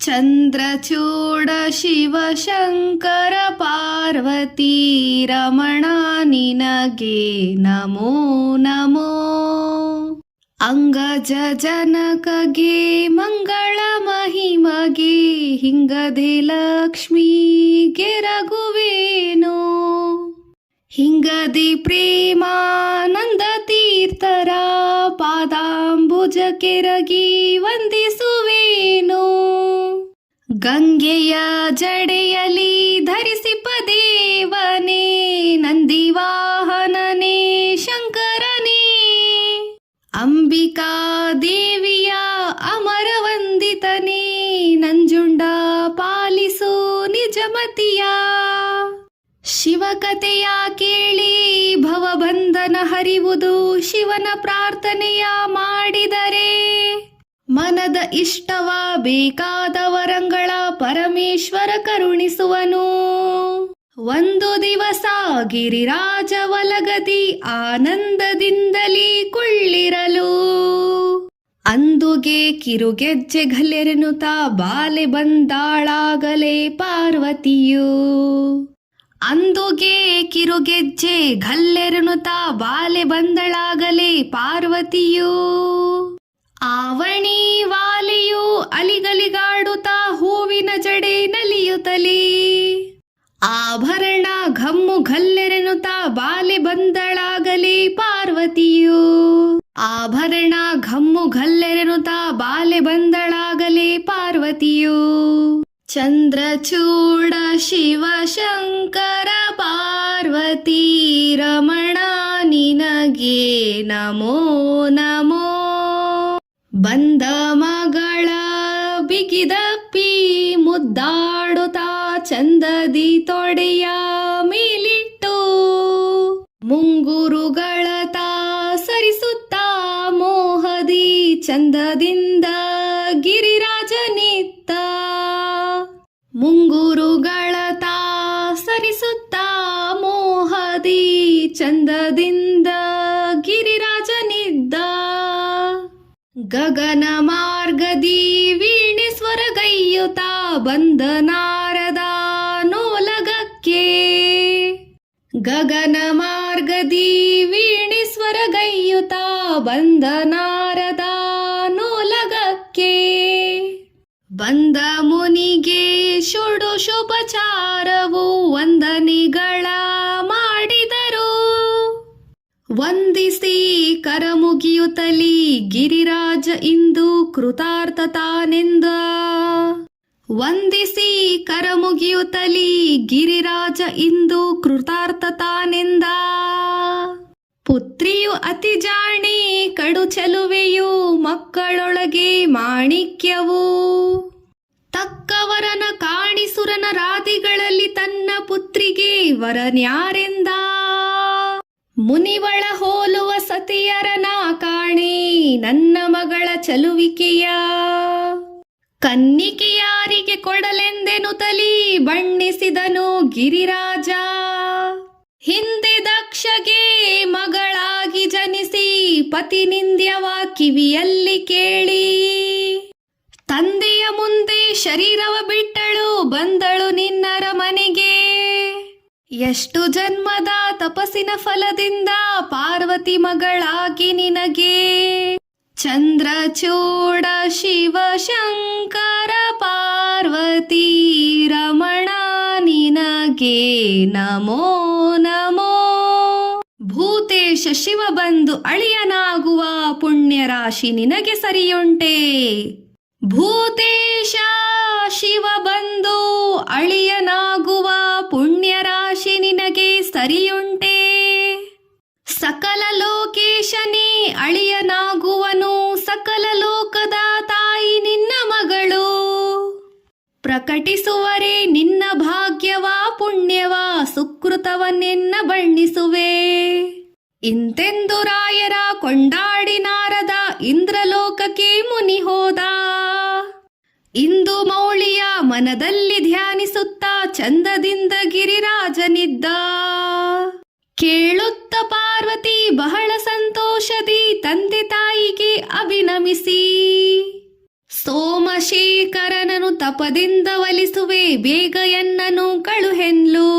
ಚಂದ್ರಚೂಡ ಶಿವಶಂಕರ ಪಾರ್ವತಿ ರಮಣ ನಿನಗೆ ನಮೋ ನಮೋ. ಅಂಗಜ ಜನಕಗೆ ಮಂಗಳ ಮಹಿಮಗೆ ಹಿಂಗದೆ ಲಕ್ಷ್ಮೀಗೆ ರಘುವೇನೋ. ಹಿಂಗದಿ ಪ್ರೇಮಾನಂದ ತೀರ್ಥರ ಪಾದಾಂಬುಜ ಕೆರಗಿ ವಂದಿಸುವೇನೋ. ಗಂಗೆಯ ಜಡೆಯಲಿ ಧರಿಸಿಪ ದೇವನೇ ನಂದಿವಾಹನನೇ ಶಂಕರನೇ. ಅಂಬಿಕಾ ದೇವಿಯ ಅಮರ ವಂದಿತನೇ ನಂಜುಂಡ ಪಾಲಿಸು ನಿಜಮತಿಯ. ಶಿವಕಥೆಯ ಕೇಳಿ ಭವಬಂಧನ ಹರಿವುದು, ಶಿವನ ಪ್ರಾರ್ಥನೆಯ ಮಾಡಿದರೆ ಮನದ ಇಷ್ಟವ ಬೇಕಾದ ವರಂಗಳ ಪರಮೇಶ್ವರ ಕರುಣಿಸುವನು. ಒಂದು ದಿವಸ ಗಿರಿರಾಜ ಒಲಗದಿ ಆನಂದದಿಂದಲೇ ಕುಳ್ಳಿರಲು. ಅಂದುಗೆ ಕಿರುಗೆಜ್ಜೆ ಘಲೆರೆನುತ ಬಾಲೆ ಬಂದಾಳಾಗಲೇ ಪಾರ್ವತಿಯು. ಅಂದುಗೆ ಕಿರುಗೆಜ್ಜೆ ಘಲ್ಲೆರೆನುತ ಬಾಲೆ ಬಂದಳಾಗಲೇ ಪಾರ್ವತಿಯು. ಆವಣಿ ವಾಲೆಯು ಅಲಿಗಲಿಗಾಡುತ್ತಾ ಹೂವಿನ ಜಡೆ ನಲಿಯುತ್ತಲೇ. ಆಭರಣ ಘಮ್ಮು ಘಲ್ಲೆರೆನುತ ಬಾಲೆ ಬಂದಳಾಗಲೇ ಪಾರ್ವತಿಯು. ಆಭರಣ ಘಮ್ಮು ಘಲ್ಲೆರೆನುತ ಬಾಲೆ ಬಂದಳಾಗಲೇ ಪಾರ್ವತಿಯು. ಚಂದ್ರಚೂಡ ಶಿವಶಂಕರ ಪಾರ್ವತಿ ರಮಣ ನಿನಗೆ ನಮೋ ನಮೋ. ಬಂದ ಮಗಳ ಬಿಗಿದಪ್ಪಿ ಮುದ್ದಾಡುತ್ತಾ ಚಂದದಿ ತೊಡೆಯ ಮೇಲಿಟ್ಟು. ಮುಂಗುರುಗಳ ತಾ ಸರಿಸುತ್ತಾ ಮೋಹದಿ ಚಂದದಿಂದ ಗಿರಿರಾಜನಿತ್ತ. ಮುಂಗುರುಗಳ ತಾ ಸರಿಸುತ್ತಾ ಮೋಹದಿ ಚಂದದಿಂದ ಗಿರಿರಾಜನಿದ್ದ. ಗಗನ ಮಾರ್ಗದಿ ವೀಣೆ ಸ್ವರಗೈಯುತ್ತಾ ಬಂದ ನಾರದ ನೋಲಗಕ್ಕೆ. ಗಗನ ಮಾರ್ಗದಿ ವೀಣೆ ಸ್ವರಗೈಯುತ್ತಾ ಬಂದ ನಾರದ ನೋಲಗಕ್ಕೆ. ಬಂದ ಮುನಿಗೆ ಷೋಡಶೋಪಚಾರವು ವಂದನೆಗಳ ಮಾಡಿದರು. ವಂದಿಸಿ ಕರಮುಗಿಯುತ್ತಲಿ ಗಿರಿರಾಜ ಇಂದು ಕೃತಾರ್ಥ ತಾನೆಂದ. ವಂದಿಸಿ ಕರಮುಗಿಯುತ್ತಲಿ ಗಿರಿರಾಜ ಇಂದು ಕೃತಾರ್ಥ ತಾನೆಂದ. ಪುತ್ರಿಯು ಅತಿ ಜಾಣೆ ಕಡು ಚೆಲುವೆಯು ಮಕ್ಕಳೊಳಗೆ ಮಾಣಿಕ್ಯವು. ತಕ್ಕವರನ ಕಾಣಿಸುರನ ರಾಧಿಗಳಲ್ಲಿ ತನ್ನ ಪುತ್ರಿಗೆ ವರನ್ಯಾರೆಂದ. ಮುನಿವಳ ಹೋಲುವ ಸತಿಯರನ ಕಾಣೆ ನನ್ನ ಮಗಳ ಚಲುವಿಕೆಯ. ಕನ್ನಿಕೆಯಾರಿಗೆ ಕೊಡಲೆಂದೆನುತಲಿ ಬಣ್ಣಿಸಿದನು ಗಿರಿರಾಜ. ಹಿಂದೆ ದಕ್ಷಗೆ ಮಗಳಾಗಿ ಜನಿಸಿ ಪತಿನಿಂದ್ಯವ ಕಿವಿಯಲ್ಲಿ ಕೇಳಿ. ತಂದೆಯ ಮುಂದೆ ಶರೀರವ ಬಿಟ್ಟಳು ಬಂದಳು ನಿನ್ನರ ಮನೆಗೆ. ಎಷ್ಟು ಜನ್ಮದ ತಪಸ್ಸಿನ ಫಲದಿಂದ ಪಾರ್ವತಿ ಮಗಳಾಗಿ ನಿನಗೆ. ಚಂದ್ರಚೂಡ ಶಿವಶಂಕರ ಪಾರ್ವತಿ ರಮಣ ನಿನಗೆ ನಮೋ ನಮೋ. ಭೂತೇಶ ಶಿವ ಬಂದು ಅಳಿಯನಾಗುವ ಪುಣ್ಯ ರಾಶಿ ನಿನಗೆ ಸರಿಯುಂಟೆ. ಭೂತೇಶ ಶಿವ ಬಂದು ಅಳಿಯನಾಗುವ ಪುಣ್ಯ ರಾಶಿ ನಿನಗೆ ಸರಿಯುಂಟೆ. ಸಕಲ ಲೋಕೇಶನೇ ಅಳಿಯನಾಗುವನು ಸಕಲ ಲೋಕದ ತಾಯಿ ನಿನ್ನ ಮಗಳು. ಪ್ರಕಟಿಸುವರೆ ನಿನ್ನ ಭಾಗ್ಯವ ಪುಣ್ಯವ ಸುಕೃತವನ್ನೆನ್ನ ಬಣ್ಣಿಸುವೆ. ಇಂತೆಂದು ರಾಯರ ಕೊಂಡಾಡಿ ನಾರದ ಇಂದ್ರಲೋಕಕ್ಕೆ ಮುನಿ ಹೋದ. ಇಂದು ಮೌಳಿಯ ಮನದಲ್ಲಿ ಧ್ಯಾನಿಸುತ್ತಾ ಚಂದದಿಂದ ಗಿರಿರಾಜನಿದ್ದ. ಕೇಳುತ್ತ ಪಾರ್ವತಿ ಬಹಳ ಸಂತೋಷದಿ ತಂದೆ ತಾಯಿಗೆ ಅಭಿನಮಿಸಿ ಸೋಮಶೇಖರನನು ತಪದಿಂದ ಒಲಿಸುವೆ, ಬೇಗ ಎನ್ನನು ಕಳುಹೆನ್ಲು.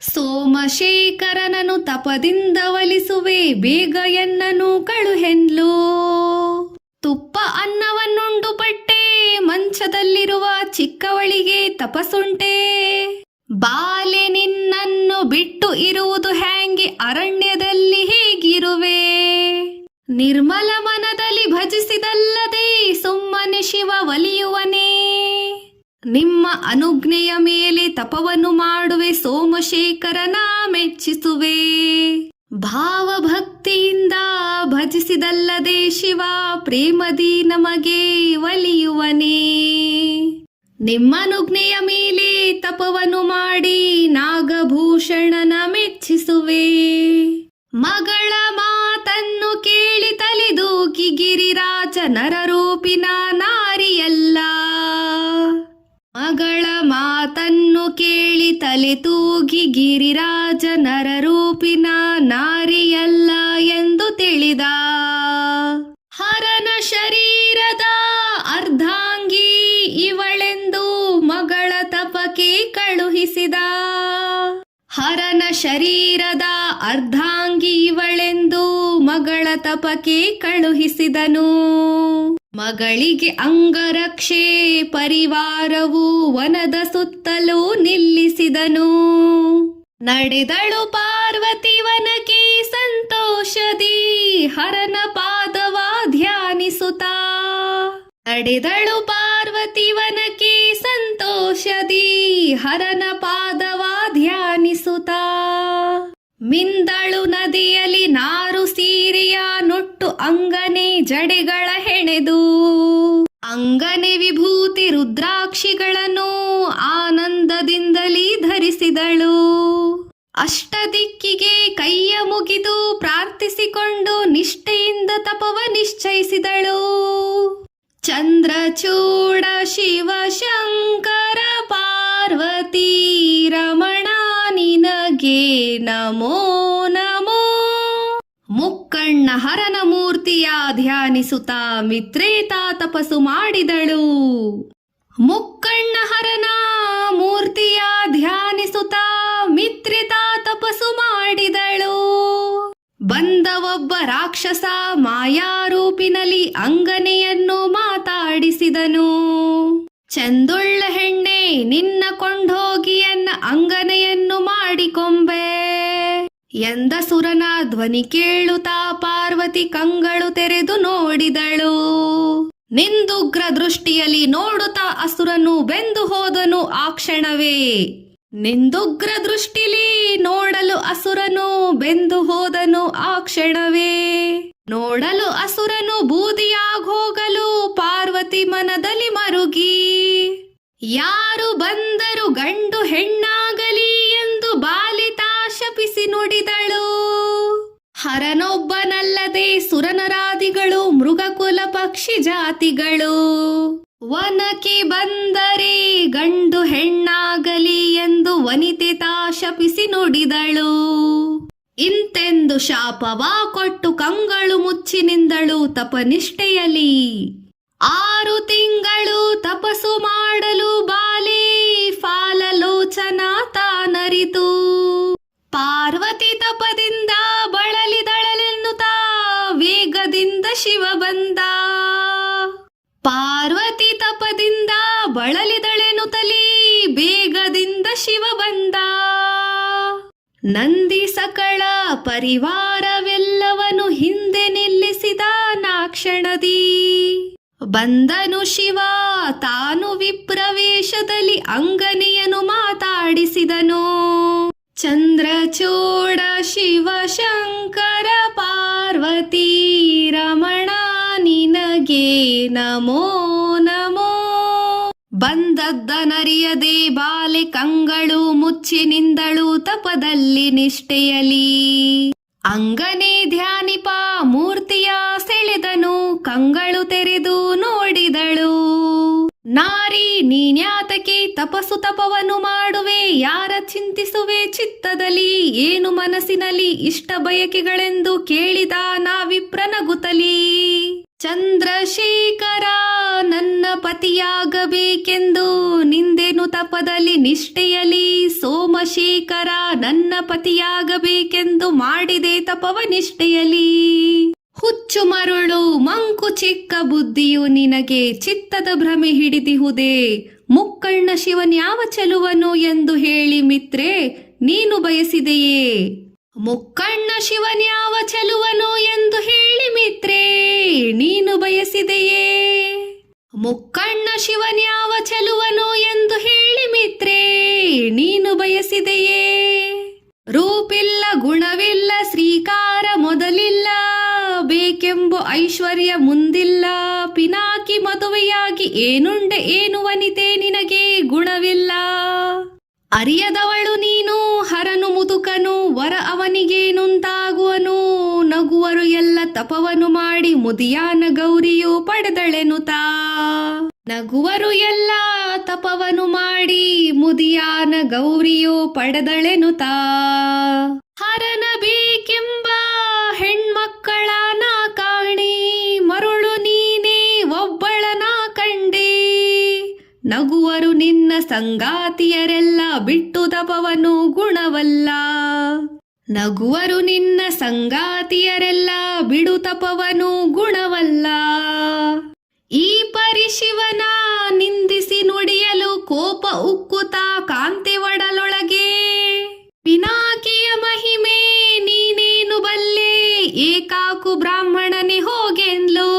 ಸೋಮಶೇಖರನನು ತಪದಿಂದ ಒಲಿಸುವೆ, ಬೇಗ ಎನ್ನನು ಕಳುಹೆನ್ಲು. ತುಪ್ಪ ಅನ್ನವನ್ನುಂಡು ಪಟ್ಟೆ, ಮಂಚದಲ್ಲಿರುವ ಚಿಕ್ಕವಳಿಗೆ ತಪಸ್ಸುಂಟೆ. ಬಾಲೆ ನಿನ್ನನ್ನು ಬಿಟ್ಟು ಇರುವುದು ಹ್ಯಾಂಗೆ, ಅರಣ್ಯದಲ್ಲಿ ಹೇಗಿರುವೆ. ನಿರ್ಮಲ ಮನದಲ್ಲಿ ಭಜಿಸಿದಲ್ಲದೆ ಸುಮ್ಮನೆ ಶಿವ ಒಲಿಯುವನೇ. ನಿಮ್ಮ ಅನುಜ್ಞೆಯ ಮೇಲೆ ತಪವನ್ನು ಮಾಡುವೆ, ಸೋಮಶೇಖರನ ಮೆಚ್ಚಿಸುವೆ. ಭಾವಭಕ್ತಿಯಿಂದ ಭಜಿಸಿದಲ್ಲದೆ ಶಿವ ಪ್ರೇಮದಿ ನಮಗೆ ಒಲಿಯುವನೇ. ನಿಮ್ಮನುಜ್ಞೆಯ ಮೇಲೆ ತಪವನ್ನು ಮಾಡಿ ನಾಗಭೂಷಣನ ಮೆಚ್ಚಿಸುವೆ. ಮಗಳ ಮಾತನ್ನು ಕೇಳಿ ತಲೆದೂಗಿ ಗಿರಿರಾಜ ನರರೂಪಿನ ನಾರಿಯಲ್ಲ. ಮಗಳ ಮಾತನ್ನು ಕೇಳಿ ತಲೆ ತೂಗಿ ಗಿರಿರಾಜ ನರರೂಪಿನ ನಾರಿಯಲ್ಲ ಎಂದು ತಿಳಿದ. ಹರನ ಶರೀರದ ಅರ್ಧಾಂಗಿ ಇವಳೆಂದು ಮಗಳ ತಪಕ್ಕೆ ಕಳುಹಿಸಿದ. ಹರನ ಶರೀರದ ಅರ್ಧಾಂಗಿ ಇವಳೆಂದು ಮಗಳ ತಪಕ್ಕೆ ಕಳುಹಿಸಿದನು. ಮಗಳಿಗೆ ಅಂಗರಕ್ಷೆ ಪರಿವಾರವು ವನದ ಸುತ್ತಲೂ ನಿಲ್ಲಿಸಿದನು. ನಡೆದಳು ಪಾರ್ವತಿ ವನಕ್ಕೆ ಸಂತೋಷದಿ, ಹರನ ಪಾದವ ಧ್ಯಾನಿಸುತ್ತಾ. ನಡೆದಳು ಪಾರ್ವತಿ ವನಕ್ಕೆ ಸಂತೋಷದಿ, ಹರನ ಪಾದವ ಧ್ಯಾನಿಸುತ್ತಾ. ಮಿಂದಳು ನದಿಯಲ್ಲಿ ನಾರು ಸೀರೆಯ ನೊಟ್ಟು ಅಂಗನೆ ಜಡೆಗಳ ಹೆಣೆದು. ಅಂಗನೆ ವಿಭೂತಿ ರುದ್ರಾಕ್ಷಿಗಳನ್ನು ಆನಂದದಿಂದಲೇ ಧರಿಸಿದಳು. ಅಷ್ಟದಿಕ್ಕಿಗೆ ಕೈಯ ಮುಗಿದು ಪ್ರಾರ್ಥಿಸಿಕೊಂಡು ನಿಷ್ಠೆಯಿಂದ ತಪವ ನಿಶ್ಚಯಿಸಿದಳು. ಚಂದ್ರಚೂಡ ಶಿವ ಶಂಕರ ಪಾರ್ವತಿ ರಮಣ ನಿನಗೆ ನಮೋ ನಮೋ. ಮುಕ್ಕಣ್ಣ ಹರನ ಮೂರ್ತಿಯ ಧ್ಯಾನಿಸುತ್ತಾ ಮಿತ್ರೇತಾ ತಪಸ್ಸು ಮಾಡಿದಳು. ಮುಕ್ಕಣ್ಣ ಹರನ ಮೂರ್ತಿಯ ಧ್ಯಾನಿಸುತ್ತಾ ಮಿತ್ರೇತಾ ತಪಸ್ಸು ಮಾಡಿದಳು. ಬಂದ ಒಬ್ಬ ರಾಕ್ಷಸ ಮಾಯಾರೂಪಿನಲ್ಲಿ ಅಂಗನೆಯನ್ನು ಮಾತಾಡಿಸಿದನು. ಚಂದುಳ್ಳ ಹೆಣ್ಣೆ, ನಿನ್ನ ಕೊಂಡೋಗಿ ಎನ್ನ ಅಂಗನೆಯನ್ನು ಮಾಡಿಕೊಂಬೆ ಎಂದ ಸುರನ ಧ್ವನಿ ಕೇಳುತ್ತಾ ಪಾರ್ವತಿ ಕಂಗಳು ತೆರೆದು ನೋಡಿದಳು. ನಿಂದುಗ್ರ ದೃಷ್ಟಿಯಲ್ಲಿ ನೋಡುತ್ತಾ ಅಸುರನು ಬೆಂದು ಹೋದನು ಆ ಕ್ಷಣವೇ. ನಿಂದುಗ್ರ ದೃಷ್ಟಿಲಿ ನೋಡಲು ಅಸುರನು ಬೆಂದು ಹೋದನು ಆ ಕ್ಷಣವೇ. ನೋಡಲು ಅಸುರನು ಬೂದಿಯಾಗೋಗಲು ಪಾರ್ವತಿ ಮನದಲ್ಲಿ ಮರುಗಿ. ಯಾರು ಬಂದರು ಗಂಡು ಹೆಣ್ಣಾಗಲಿ ಎಂದು ಬಾಲಿತಾ ಶಪಿಸಿ ನುಡಿದಳು. ಹರನೊಬ್ಬನಲ್ಲದೆ ಸುರನರಾದಿಗಳು ಮೃಗಕುಲ ಪಕ್ಷಿ ಜಾತಿಗಳು ವನಕ್ಕೆ ಬಂದರೆ ಗಂಡು ಹೆಣ್ಣಾಗಲಿ ಎಂದು ವನಿತೆ ತಾ ಶಪಿಸಿ ನುಡಿದಳು. ಇಂತೆಂದು ಶಾಪವ ಕೊಟ್ಟು ಕಂಗಳು ಮುಚ್ಚಿ ನಿಂದಳು ತಪನಿಷ್ಠೆಯಲಿ. 6 ತಿಂಗಳು ತಪಸ್ಸು ಮಾಡಲು ಬಾಲೆ ಫಾಲಲೋಚನ ತಾನರಿತು. ಪಾರ್ವತಿ ತಪದಿಂದ ಬಳಲಿದಳಲೆನ್ನುತ್ತಾ ವೇಗದಿಂದ ಶಿವ ಬಂದ. ಪಾರ್ವತಿ ತಪದಿಂದ ಬಳಲಿದಳೆನುತ್ತಲೇ ಬೇಗದಿಂದ ಶಿವ ಬಂದ. ನಂದಿ ಸಕಳ ಪರಿವಾರವೆಲ್ಲವನು ಹಿಂದೆ ನಿಲ್ಲಿಸಿದ ನಾಕ್ಷಣದಿ. ಬಂದನು ಶಿವ ತಾನು ವಿಪ್ರವೇಶದಲ್ಲಿ ಅಂಗನೆಯನ್ನು ಮಾತಾಡಿಸಿದನು. ಚಂದ್ರಚೂಡ ಶಿವ ಶಂಕರ ಪಾರ್ವತಿ ರಮಣ ನಿನಗೆ ನಮೋ ನಮೋ. ಬಂದದ್ದನರಿಯದೆ ಬಾಲೆ ಕಂಗಳು ಮುಚ್ಚಿ ನಿಂದಳು ತಪದಲ್ಲಿ ನಿಷ್ಠೆಯಲಿ. ಅಂಗನೆ ಧ್ಯಾನಿಪ ಮೂರ್ತಿಯ ಸೆಳೆದನು ಕಂಗಳು ತೆರೆದು ನೋಡಿದಳು. ನಾರಿ ನೀನ್ಯಾತಕ್ಕೆ ತಪಸ್ಸು ತಪವನ್ನು ಮಾಡುವೆ, ಯಾರ ಚಿಂತಿಸುವೆ ಚಿತ್ತದಲ್ಲಿ, ಏನು ಮನಸ್ಸಿನಲ್ಲಿ ಇಷ್ಟ ಬಯಕೆಗಳೆಂದು ಕೇಳಿದ ನಾ ವಿಪ್ರನಗುತ್ತಲಿ. ಚಂದ್ರಶೇಖರ ನನ್ನ ಪತಿಯಾಗಬೇಕೆಂದು ನಿಂದೆನು ತಪದಲ್ಲಿ ನಿಷ್ಠೆಯಲಿ. ಸೋಮಶೇಖರ ನನ್ನ ಪತಿಯಾಗಬೇಕೆಂದು ಮಾಡಿದೆ ತಪವ ನಿಷ್ಠೆಯಲಿ. ಹುಚ್ಚು ಮರುಳು ಮಂಕು ಚಿಕ್ಕ ಬುದ್ಧಿಯು ನಿನಗೆ ಚಿತ್ತದ ಭ್ರಮೆ ಹಿಡಿದಿಹುದೇ. ಮುಕ್ಕಣ್ಣ ಶಿವನ್ಯಾವ ಚೆಲುವನು ಎಂದು ಹೇಳಿ ಮಿತ್ರೆ ನೀನು ಬಯಸಿದೆಯೇ. ಮುಕ್ಕಣ್ಣ ಶಿವನ್ಯಾವ ಚೆಲುವನು ಎಂದು ಹೇಳಿ ಮಿತ್ರೆ ನೀನು ಬಯಸಿದೆಯೇ. ಮುಕ್ಕಣ್ಣ ಶಿವನ್ಯಾವ ಚೆಲುವನು ಎಂದು ಹೇಳಿ ಮಿತ್ರೆ ನೀನು ಬಯಸಿದೆಯೇ. ರೂಪಿಲ್ಲ ಗುಣವಿಲ್ಲ ಶ್ರೀಕಾರ ಮೊದಲಿಲ್ಲ, ಬೇಕೆಂಬ ಐಶ್ವರ್ಯ ಮುಂದಿಲ್ಲ. ಪಿನಾಕಿ ಮದುವೆಯಾಗಿ ಏನುಂಡೆ ಏನು ವನಿತೆ ನಿನಗೆ ಗುಣವಿಲ್ಲ. ಅರಿಯದವಳು ನೀನು ಹರನು ಮುದುಕನು, ವರ ಅವನಿಗೇನುಂತಾಗುವನು. ನಗುವರು ಎಲ್ಲ ತಪವನು ಮಾಡಿ ಮುದಿಯಾನ ಗೌರಿಯು ಪಡೆದಳೆನುತಾ. ನಗುವರು ಎಲ್ಲ ತಪವನು ಮಾಡಿ ಮುದಿಯಾನ ಗೌರಿಯು ಪಡೆದಳೆನುತಾ. ಹರನ ಬೇಕೆಂಬ ಹೆಣ್ಮಕ್ಕಳನ ಕಾಣಿ, ಮರುಳು ನೀನೇ ಒಬ್ಬಳನ ಕಂಡೆ. ನಗುವರು ನಿನ್ನ ಸಂಗಾತಿಯರೆಲ್ಲ ಬಿಟ್ಟು ತಪವನು ಗುಣವಲ್ಲ. ನಗುವರು ನಿನ್ನ ಸಂಗಾತಿಯರೆಲ್ಲ ಬಿಡು ತಪವನು ಗುಣವಲ್ಲ. ಈ ಪರಿಶಿವನ ನಿಂದಿಸಿ ನುಡಿಯಲು ಕೋಪ ಉಕ್ಕುತ ಕಾಂತಿ ಒಡಲೊಳಗೆ. ಪಿನಾಕಿಯ ಮಹಿಮೆ ನೀನೇನು ಬಲ್ಲೆ, ಏಕಾಕು ಬ್ರಾಹ್ಮಣನೆ ಹೋಗೆನ್ಲು.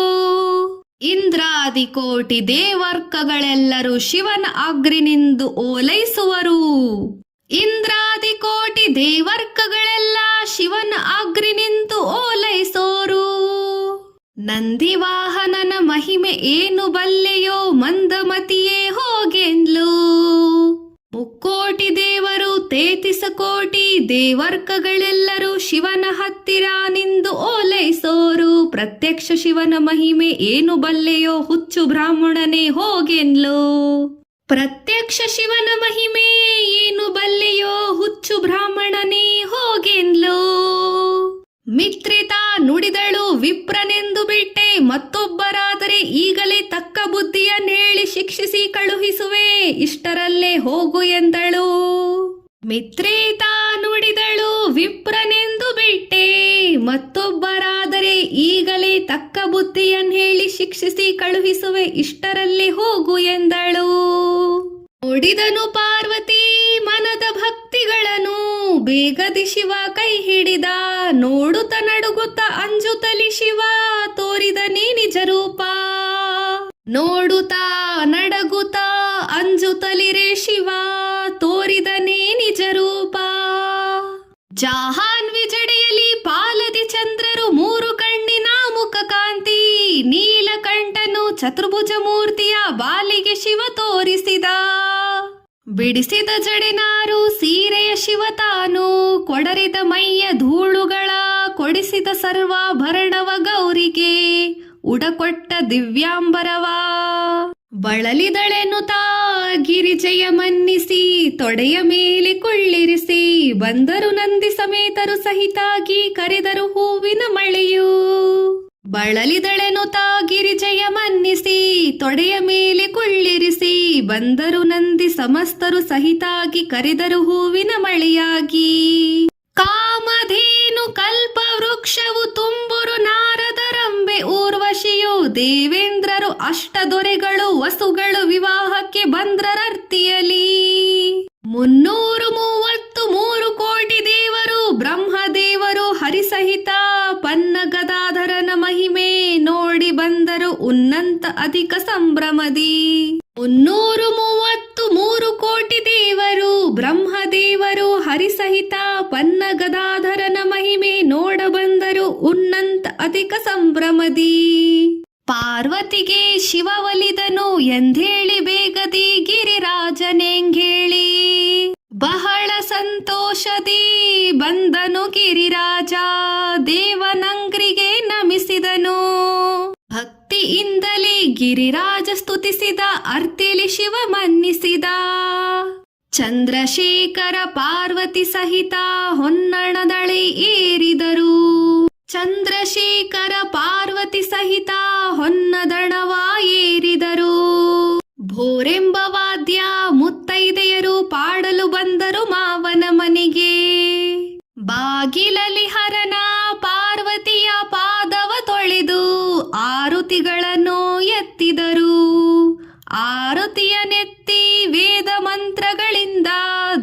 ಇಂದ್ರಾದಿ ಕೋಟಿ ದೇವರ್ಕಗಳೆಲ್ಲರೂ ಶಿವನ ಅಗ್ರಿನಿಂದು ಓಲೈಸುವರು. ಇಂದ್ರಾದಿ ಕೋಟಿ ದೇವರ್ಕಗಳೆಲ್ಲ ಶಿವನ ಅಗ್ರಿನಿಂದು ಓಲೈಸೋರು. ನಂದಿವಾಹನನ ಮಹಿಮೆ ಏನು ಬಲ್ಲೆಯೋ ಮಂದಮತಿಯೇ ಹೋಗೆನ್ಲು. ಮುಕ್ಕೋಟಿ ದೇವರು ತೇತಿಸ ಕೋಟಿ ದೇವರ್ಕಗಳೆಲ್ಲರೂ ಶಿವನ ಹತ್ತಿರ ನಿಂದು ಓಲೈಸೋರು. ಪ್ರತ್ಯಕ್ಷ ಶಿವನ ಮಹಿಮೆ ಏನು ಬಲ್ಲೆಯೋ ಹುಚ್ಚು ಬ್ರಾಹ್ಮಣನೇ ಹೋಗೆನ್ಲು. ಪ್ರತ್ಯಕ್ಷ ಶಿವನ ಮಹಿಮೆ ಏನು ಬಲ್ಲೆಯೋ ಹುಚ್ಚು ಬ್ರಾಹ್ಮಣನೇ ಹೋಗೆನ್ಲು. ಮಿತ್ರಿತಾ ನುಡಿದಳು ವಿಪ್ರನೆಂದು ಬಿಟ್ಟೆ, ಮತ್ತೊಬ್ಬರಾದರೆ ಈಗಲೇ ತಕ್ಕ ಬುದ್ಧಿಯನ್ನೇಳಿ ಶಿಕ್ಷಿಸಿ ಕಳುಹಿಸುವೆ, ಇಷ್ಟರಲ್ಲೇ ಹೋಗು ಎಂದಳು. ಮಿತ್ರಿತಾ ನುಡಿದಳು ವಿಪ್ರನೆಂದು ಬಿಟ್ಟೆ, ಮತ್ತೊಬ್ಬರಾದರೆ ಈಗಲೇ ತಕ್ಕ ಬುದ್ಧಿಯನ್ ಹೇಳಿ ಶಿಕ್ಷಿಸಿ ಕಳುಹಿಸುವೆ, ಇಷ್ಟರಲ್ಲೇ ಹೋಗು ಎಂದಳು. ನೋಡಿದನು ಪಾರ್ವತಿ ಮನದ ಭಕ್ತಿಗಳನ್ನು, ಬೇಗದಿ ಶಿವ ಕೈ ಹಿಡಿದ. ನೋಡುತ್ತ ನಡುಗುತ್ತ ಅಂಜುತ್ತಲಿ ಶಿವ ತೋರಿದನೇ ನಿಜ ರೂಪ. ನೋಡುತ್ತಾ ನಡಗುತ್ತ ಅಂಜುತ್ತಲಿರೆ ಶಿವ ತೋರಿದನೇ ನಿಜ ರೂಪ. ಜಾಹಾನ್ವಿ ಜಡೆಯಲಿ ಪಾಲದಿ ಚಂದ್ರರು, ಮೂರು ಕಣ್ಣಿನ ಮುಖ ಕಾಂತಿ. ನೀಲಕಂಠನು ಚತುರ್ಭುಜ ಮೂರ್ತಿಯ ಬಾಲಿಗೆ ಶಿವ ತೋರಿಸಿದ. ಬಿಡಿಸಿದ ಜಡೆನಾರು ಸೀರೆಯ ಶಿವ ತಾನು, ಕೊಡರಿದ ಮೈಯ ಧೂಳುಗಳ ಕೊಡಿಸಿದ ಸರ್ವಾಭರಣವ ಗೌರಿಗೆ, ಉಡಕೊಟ್ಟ ದಿವ್ಯಾಂಬರವ. ಬಳಲಿದಳೆನುತಾ ಗಿರಿಜೆಯ ಮನ್ನಿಸಿ, ತೊಡೆಯ ಮೇಲೆ ಕುಳ್ಳಿರಿಸಿ. ಬಂದರು ನಂದಿ ಸಮೇತರು ಸಹಿತಾಗಿ, ಕರೆದರು ಹೂವಿನ ಮಳೆಯು. ಬಳಲಿದಳೆನುತಾ ಗಿರಿಜೆಯ ಮನ್ನಿಸಿ, ತೊಡೆಯ ಮೇಲೆ ಕುಳ್ಳಿರಿಸಿ. ಬಂದರು ನಂದಿ ಸಮಸ್ತರು ಸಹಿತಾಗಿ, ಕರೆದರು ಹೂವಿನ ಮಳೆಯಾಗಿ. ಕಾಮಧೇನು ಕಲ್ಪ ವೃಕ್ಷವು ತುಂಬುರು ನಾರದರಂಬೆ ಊರ್ವಶಿಯು. ದೇವೇಂದ್ರರು ಅಷ್ಟದೊರೆಗಳು ವಸುಗಳು ವಿವಾಹಕ್ಕೆ ಬಂದ್ರರ್ತಿಯಲಿ. 333 ಕೋಟಿ ದೇವರು ಬ್ರಹ್ಮದೇವರು ಹರಿಸಹಿತ ಪನ್ನ ಗದಾಧರನ ಮಹಿಮೆ ನೋಡಿ ಬಂದರು ಉನ್ನಂತ ಅಧಿಕ ಸಂಭ್ರಮದಿ. 333 ಕೋಟಿ ದೇವರು ಬ್ರಹ್ಮದೇವರು ಹರಿಸಹಿತ ಪನ್ನ ಗದಾಧರನ ಮಹಿಮೆ ನೋಡ ಬಂದರು ಉನ್ನಂತ ಅಧಿಕ ಸಂಭ್ರಮದಿ. ಪಾರ್ವತಿಗೆ ಶಿವ ಒಲಿದನು ಎಂದೇಳಿ ಬೇಗದಿ ಗಿರಿರಾಜನೆಂಗೇಳಿ. ಬಹಳ ಸಂತೋಷದಿ ಬಂದನು ಗಿರಿರಾಜ, ದೇವನಂಗ್ರಿಗೆ ನಮಿಸಿದನು. ಭಕ್ತಿಯಿಂದಲೇ ಗಿರಿರಾಜ ಸ್ತುತಿಸಿದ, ಅರ್ತಿಲಿ ಶಿವ ಮನ್ನಿಸಿದ. ಚಂದ್ರಶೇಖರ ಪಾರ್ವತಿ ಸಹಿತ ಹೊನ್ನಣದಳೆ ಏರಿದರು. ಚಂದ್ರಶೇಖರ ಪಾರ್ವತಿ ಸಹಿತ ಹೊನ್ನದಣವ ಏರಿದರು. ಭೋರೆಂಬ ವಾದ್ಯ ಮುತ್ತೈದೆಯರು ಪಾಡಲು ಬಂದರು ಮಾವನ ಮನೆಗೆ. ಬಾಗಿಲಲ್ಲಿ ಹರನ ಪಾರ್ವತಿಯ ಪಾದವ ತೊಳೆದು ಆರುತಿಗಳನ್ನು ಎತ್ತಿದರು. ಆರತಿಯ ನೆತ್ತಿ ವೇದ ಮಂತ್ರಗಳಿಂದ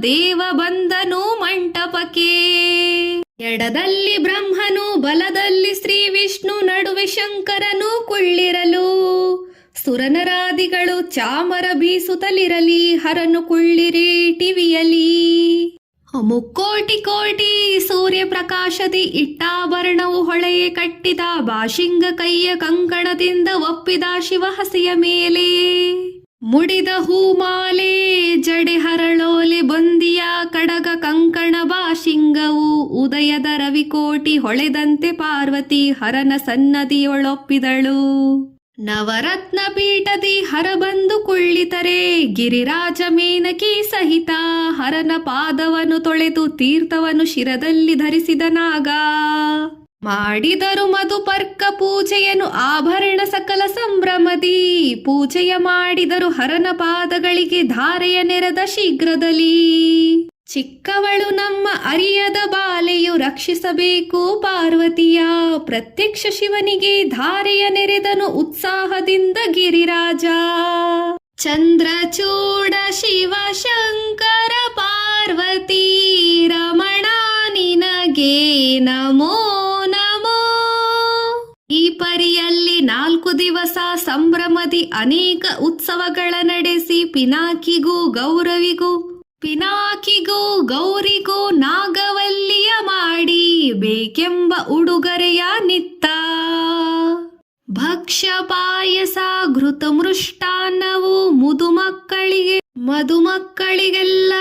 ದೇವ ಬಂದನು ಮಂಟಪಕ್ಕೆ. ಎಡದಲ್ಲಿ ಬ್ರಹ್ಮನು, ಬಲದಲ್ಲಿ ಶ್ರೀ ವಿಷ್ಣು, ನಡುವೆ ಶಂಕರನು ಕುಳ್ಳಿರಲು. ಸುರನರಾದಿಗಳು ಚಾಮರ ಬೀಸುತ್ತಲಿರಲಿ, ಹರನು ಕುಳ್ಳಿರಿ ಟಿವಿಯಲಿ. ಮುಕ್ಕೋಟಿ ಕೋಟಿ ಸೂರ್ಯ ಪ್ರಕಾಶದಿ ಇಟ್ಟಾಭರಣವು ಹೊಳೆಯೇ ಕಟ್ಟಿದ. ಬಾಶಿಂಗ ಕೈಯ ಕಂಕಣದಿಂದ ಒಪ್ಪಿದ ಶಿವ ಹಸಿಯ ಮೇಲೆ. ಮುಡಿದ ಹೂಮಾಲೆ ಜಡೆ ಹರಳೋಲೆ ಬಂದಿಯ ಕಡಗ ಕಂಕಣ ಬಾಶಿಂಗವು. ಉದಯದ ರವಿಕೋಟಿ ಹೊಳೆದಂತೆ ಪಾರ್ವತಿ ಹರನ ಸನ್ನದಿಯೊಳೊಪ್ಪಿದಳು. ನವರತ್ನ ಪೀಠದಿ ಹರ ಬಂದು ಕುಳ್ಳಿತರೆ. ಗಿರಿರಾಜ ಮೇನಕಿ ಸಹಿತ ಹರನ ಪಾದವನ್ನು ತೊಳೆದು ತೀರ್ಥವನ್ನು ಶಿರದಲ್ಲಿ ಧರಿಸಿದ ನಾಗ. ಮಾಡಿದರು ಮಧುಪರ್ಕ ಪೂಜೆಯನ್ನು ಆಭರಣ ಸಕಲ ಸಂಭ್ರಮದಿ. ಪೂಜೆಯ ಮಾಡಿದರು ಹರನ ಪಾದಗಳಿಗೆ ಧಾರೆಯ ನೆರೆದ ಶೀಘ್ರದಲ್ಲಿ. ಚಿಕ್ಕವಳು ನಮ್ಮ ಅರಿಯದ ಬಾಲೆಯು ರಕ್ಷಿಸಬೇಕು ಪಾರ್ವತಿಯ. ಪ್ರತ್ಯಕ್ಷ ಶಿವನಿಗೆ ಧಾರೆಯ ನೆರೆದನು ಉತ್ಸಾಹದಿಂದ ಗಿರಿರಾಜ. ಚಂದ್ರಚೂಡ ಶಿವ ಶಂಕರ ಪಾರ್ವತಿ ರಮಣ ನಿನಗೆ ನಮೋ ನಮೋ. ಈ ಪರಿಯಲ್ಲಿ 4 ದಿವಸ ಸಂಭ್ರಮದಿ ಅನೇಕ ಉತ್ಸವಗಳ ನಡೆಸಿ ಪಿನಾಕಿಗೂ ಗೌರಿಗೂ ನಾಗವಲ್ಲಿಯ ಮಾಡಿ ಬೇಕೆಂಬ ಉಡುಗೊರೆಯ ನಿತ್ತ. ಭಕ್ಷ್ಯ ಪಾಯಸ ಘೃತ ಮೃಷ್ಟಾನ್ನವು ಮಧುಮಕ್ಕಳಿಗೆಲ್ಲ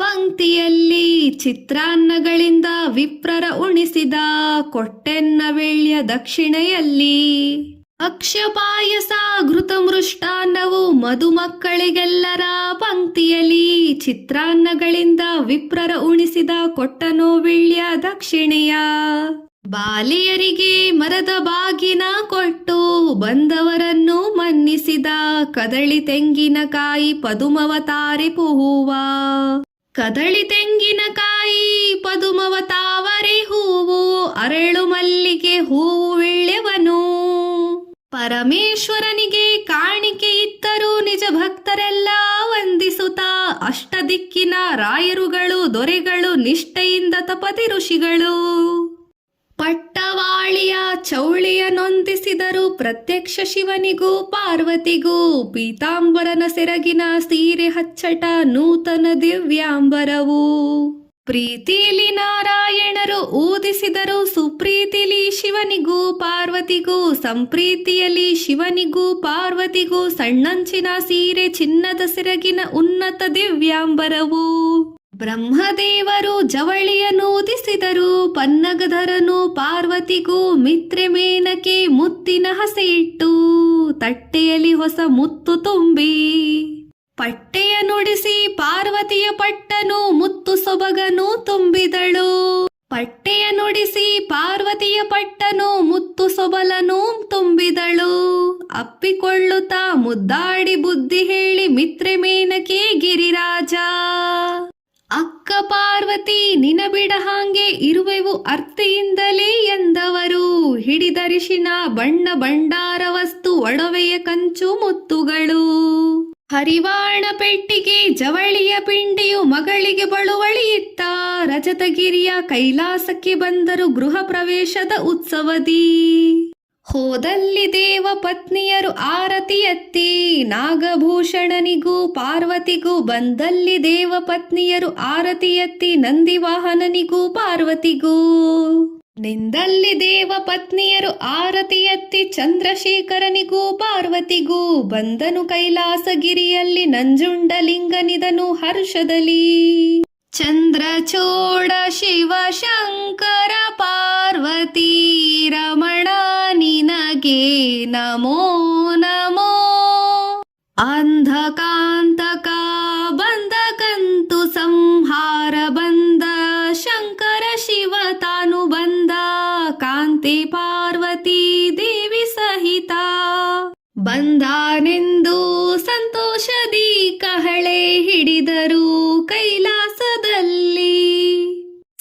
ಪಂಕ್ತಿಯಲ್ಲಿ. ಚಿತ್ರಾನ್ನಗಳಿಂದ ವಿಪ್ರರ ಉಣಿಸಿದ ಕೊಟ್ಟೆನ್ನ ವೇಳ್ಯ ದಕ್ಷಿಣೆಯಲ್ಲಿ. ಅಕ್ಷಯ ಪಾಯಸ ಘೃತ ಮೃಷ್ಟಾನ್ನವು ಮಧುಮಕ್ಕಳಿಗೆಲ್ಲರ ಪಂಕ್ತಿಯಲ್ಲಿ. ಚಿತ್ರಾನ್ನಗಳಿಂದ ವಿಪ್ರರ ಉಣಿಸಿದ ಕೊಟ್ಟನೋ ವೆಳ್ಯ ದಕ್ಷಿಣೆಯ. ಬಾಲಿಯರಿಗೆ ಮರದ ಬಾಗಿನ ಕೊಟ್ಟು ಬಂದವರನ್ನು ಮನ್ನಿಸಿದ. ಕದಳಿ ತೆಂಗಿನಕಾಯಿ ಪದುಮವತಾರೆ ಹೂವ. ಕದಳಿ ತೆಂಗಿನಕಾಯಿ ಪದುಮವತಾವರೆ ಹೂವು. ಅರಳು ಮಲ್ಲಿಗೆ ಹೂವು ವೆಳ್ಳೆವನು. ಪರಮೇಶ್ವರನಿಗೆ ಕಾಣಿಕೆ ಇತ್ತರು ನಿಜ ಭಕ್ತರೆಲ್ಲ ವಂದಿಸುತ್ತಾ. ಅಷ್ಟದಿಕ್ಕಿನ ರಾಯರುಗಳು ದೊರೆಗಳು ನಿಷ್ಠೆಯಿಂದ ತಪತಿ ಋಷಿಗಳು. ಪಟ್ಟವಾಳಿಯ ಚೌಳಿಯ ನೊಂದಿಸಿದರು ಪ್ರತ್ಯಕ್ಷ ಶಿವನಿಗೂ ಪಾರ್ವತಿಗೂ. ಪೀತಾಂಬರನ ಸೆರಗಿನ ಸೀರೆ ಹಚ್ಚಟ ನೂತನ ದಿವ್ಯಾಂಬರವು. ಪ್ರೀತಿಲಿ ನಾರಾಯಣರು ಊದಿಸಿದರು ಸುಪ್ರೀತಿಲಿ ಶಿವನಿಗೂ ಪಾರ್ವತಿಗೂ. ಸಂಪ್ರೀತಿಯಲ್ಲಿ ಶಿವನಿಗೂ ಪಾರ್ವತಿಗೂ ಸಣ್ಣಂಚಿನ ಸೀರೆ ಚಿನ್ನದ ಸೆರಗಿನ ಉನ್ನತ ದಿವ್ಯಾಂಬರವು. ಬ್ರಹ್ಮದೇವರು ಜವಳಿಯನ್ನೂದಿಸಿದರು ಪನ್ನಗಧರನು ಪಾರ್ವತಿಗೂ. ಮಿತ್ರೆ ಮೇನಕೆ ಮುತ್ತಿನ ಹಸೆ ಇಟ್ಟು ತಟ್ಟೆಯಲ್ಲಿ ಹೊಸ ಮುತ್ತು ತುಂಬಿ. ಪಟ್ಟೆಯ ನುಡಿಸಿ ಪಾರ್ವತಿಯ ಪಟ್ಟನು ಮುತ್ತು ಸೊಬಗನು ತುಂಬಿದಳು. ಪಟ್ಟೆಯ ನುಡಿಸಿ ಪಾರ್ವತಿಯ ಪಟ್ಟನು ಮುತ್ತು ಸೊಬಲನು ತುಂಬಿದಳು. ಅಪ್ಪಿಕೊಳ್ಳುತ್ತಾ ಮುದ್ದಾಡಿ ಬುದ್ಧಿ ಹೇಳಿ ಮಿತ್ರೆ ಮೇನಕೆ ಗಿರಿರಾಜ. ಅಕ್ಕ ಪಾರ್ವತಿ ನಿನ ಬಿಡ ಹಾಂಗೆ ಇರುವೆವು ಅರ್ತಿಯಿಂದಲೇ ಎಂದವರು. ಹಿಡಿದರಿಶಿನ ಬಣ್ಣ ಭಂಡಾರ ವಸ್ತು ಒಡವೆಯ ಕಂಚು ಮುತ್ತುಗಳು. ಹರಿವಾಣ ಪೆಟ್ಟಿಗೆ ಜವಳಿಯ ಪಿಂಡಿಯು ಮಗಳಿಗೆ ಬಳುವಳಿಯಿತ್ತ. ರಜತಗಿರಿಯ ಕೈಲಾಸಕ್ಕೆ ಬಂದರು ಗೃಹ ಪ್ರವೇಶದ ಉತ್ಸವದಿ. ಹೋದಲ್ಲಿ ದೇವ ಪತ್ನಿಯರು ಆರತಿ ಎತ್ತಿ. ನಾಗಭೂಷಣನಿಗೂ ಪಾರ್ವತಿಗೂ ಬಂದಲ್ಲಿ ದೇವ ಪತ್ನಿಯರು ಆರತಿ ಎತ್ತಿ. ನಂದಿವಾಹನನಿಗೂ ಪಾರ್ವತಿಗೂ ನಿಂದಲ್ಲಿ ದೇವ ಪತ್ನಿಯರು ಆರತಿ ಎತ್ತಿ. ಚಂದ್ರಶೇಖರನಿಗೂ ಪಾರ್ವತಿಗೂ ಬಂದನು ಕೈಲಾಸಗಿರಿಯಲ್ಲಿ. ನಂಜುಂಡಲಿಂಗನಿದನು ಹರ್ಷದಲ್ಲಿ. ಚಂದ್ರಚೂಡ ಶಿವ ಶಂಕರ ಪಾರ್ವತಿ ರಮಣ ನಿನಗೆ ನಮೋ ನಮೋ. ಅಂಧಕಾಂತಕ ಬಂಧಕಂತು ಸಂಹಾರ ಬಂದ. ಶಂಕರ ಶಿವ ತಾನು ಬಂದ ಕಾಂತೆ ಕಹಳೆ ಹಿಡಿದರು ಕೈಲಾಸದಲ್ಲಿ.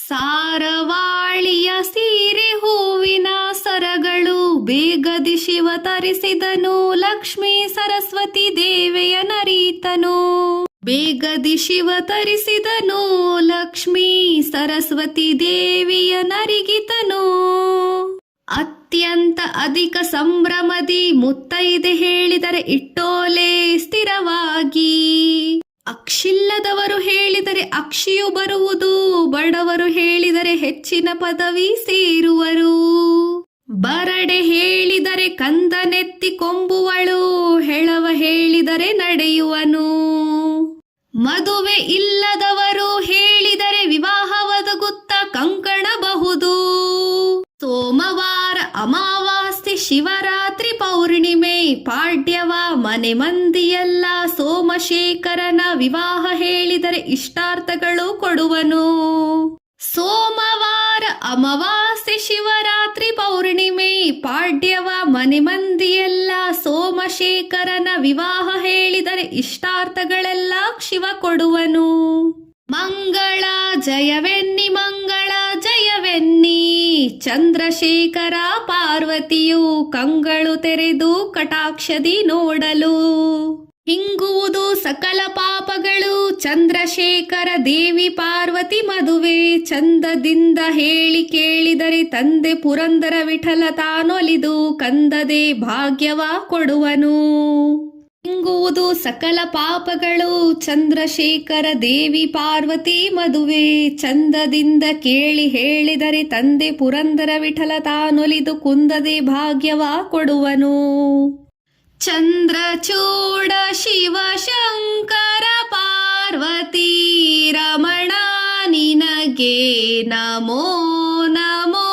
ಸಾರವಾಳಿಯ ಸೀರೆ ಹೂವಿನ ಸರಗಳು ಬೇಗದಿ ಶಿವ ತರಿಸಿದನು, ಲಕ್ಷ್ಮೀ ಸರಸ್ವತಿ ದೇವಿಯ ನರೀತನು. ಬೇಗದಿ ಶಿವ ತರಿಸಿದನು, ಲಕ್ಷ್ಮೀ ಸರಸ್ವತಿ ದೇವಿಯ ನರಿಗಿತನು. ಅತ್ಯಂತ ಅಧಿಕ ಸಂಭ್ರಮದಿ ಮುತ್ತೈದೆ ಹೇಳಿದರೆ ಇಟ್ಟೋಲೆ ಸ್ಥಿರವಾಗಿ. ಅಕ್ಷಿಲ್ಲದವರು ಹೇಳಿದರೆ ಅಕ್ಷಿಯು ಬರುವುದು, ಬಡವರು ಹೇಳಿದರೆ ಹೆಚ್ಚಿನ ಪದವಿ ಸೇರುವರು. ಬರಡೆ ಹೇಳಿದರೆ ಕಂದನೆತ್ತಿ ಕೊಂಬುವಳು, ಹೆಳವ ಹೇಳಿದರೆ ನಡೆಯುವನು. ಮದುವೆ ಇಲ್ಲದವರು ಹೇಳಿದರೆ ವಿವಾಹ ಒದಗುತ್ತ ಕಂಕಣಬಹುದು. ಸೋಮವಾರ ಅಮಾವಾಸ್ಯೆ ಶಿವರಾತ್ರಿ ಪೌರ್ಣಿಮೆ ಪಾಡ್ಯವ ಮನೆ ಮಂದಿಯೆಲ್ಲ ಸೋಮಶೇಖರನ ವಿವಾಹ ಹೇಳಿದರೆ ಇಷ್ಟಾರ್ಥಗಳು ಕೊಡುವನು. ಸೋಮವಾರ ಅಮಾವಾಸ್ಯೆ ಶಿವರಾತ್ರಿ ಪೌರ್ಣಿಮೆ ಪಾಡ್ಯವ ಮನೆ ಮಂದಿಯೆಲ್ಲ ಸೋಮಶೇಖರನ ವಿವಾಹ ಹೇಳಿದರೆ ಇಷ್ಟಾರ್ಥಗಳೆಲ್ಲ ಶಿವ ಕೊಡುವನು. ಮಂಗಳ ಜಯವೆನ್ನಿ ಮಂಗಳ ಜಯವೆನ್ನಿ, ಚಂದ್ರಶೇಖರ ಪಾರ್ವತಿಯು ಕಂಗಳು ತೆರೆದು ಕಟಾಕ್ಷದಿ ನೋಡಲು. ಹಿಂಗುವುದು ಸಕಲ ಪಾಪಗಳು ಚಂದ್ರಶೇಖರ ದೇವಿ ಪಾರ್ವತಿ ಮದುವೆ ಚಂದದಿಂದ ಹೇಳಿ ಕೇಳಿದರೆ ತಂದೆ ಪುರಂದರ ವಿಠಲ ತಾನೊಲಿದು ಕಂದದೆ ಭಾಗ್ಯವ ಕೊಡುವನು. ಹಿಂಗುವುದು ಸಕಲ ಪಾಪಗಳು ಚಂದ್ರಶೇಖರ ದೇವಿ ಪಾರ್ವತಿ ಮದುವೆ ಚಂದದಿಂದ ಕೇಳಿ ಹೇಳಿದರೆ ತಂದೆ ಪುರಂದರ ವಿಠಲ ತಾನೊಲಿದು ಕುಂದದೆ ಭಾಗ್ಯವ ಕೊಡುವನು. ಚಂದ್ರಚೂಡ ಶಿವ ಶಂಕರ ಪಾರ್ವತಿ ರಮಣ ನಿನಗೆ ನಮೋ ನಮೋ.